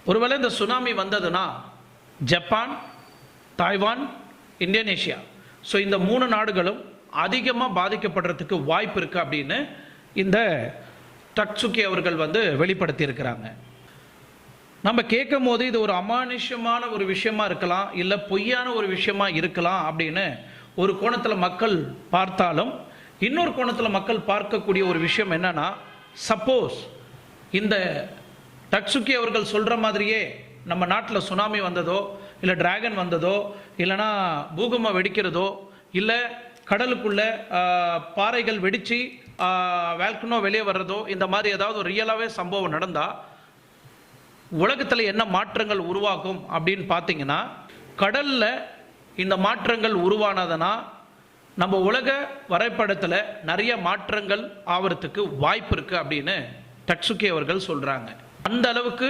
ஒருவேளை இந்த சுனாமி வந்ததுன்னா ஜப்பான், தாய்வான், இந்தோனேஷியா, ஸோ இந்த 3 நாடுகளும் அதிகமாக பாதிக்கப்படுறதுக்கு வாய்ப்பு இருக்குது அப்படின்னு இந்த டக்சுகி அவர்கள் வெளிப்படுத்தி இருக்கிறாங்க. நம்ம கேட்கும் போது இது ஒரு அமானுஷ்யமான ஒரு விஷயமா இருக்கலாம், இல்லை பொய்யான ஒரு விஷயமா இருக்கலாம் அப்படின்னு ஒரு கோணத்தில் மக்கள் பார்த்தாலும், இன்னொரு கோணத்தில் மக்கள் பார்க்கக்கூடிய ஒரு விஷயம் என்னன்னா, சப்போஸ் இந்த டக்சுகி அவர்கள் சொல்கிற மாதிரியே நம்ம நாட்டில் சுனாமி வந்ததோ, இல்லை டிராகன் வந்ததோ, இல்லைனா பூகம்பம் வெடிக்கிறதோ, இல்லை கடலுக்குள்ள பாறைகள் வெடித்து வேல்கனோ வெளியே வர்றதோ, இந்த மாதிரி ஏதாவது ஒரு ரியலாகவே சம்பவம் நடந்தால் உலகத்தில் என்ன மாற்றங்கள் உருவாகும் அப்படின்னு பார்த்தீங்கன்னா, கடலில் இந்த மாற்றங்கள் உருவானதுன்னா நம்ம உலக வரைபடத்தில் நிறைய மாற்றங்கள் ஆகிறதுக்கு வாய்ப்பு இருக்குது அப்படின்னு டக்சுகி அவர்கள் சொல்கிறாங்க. அந்த அளவுக்கு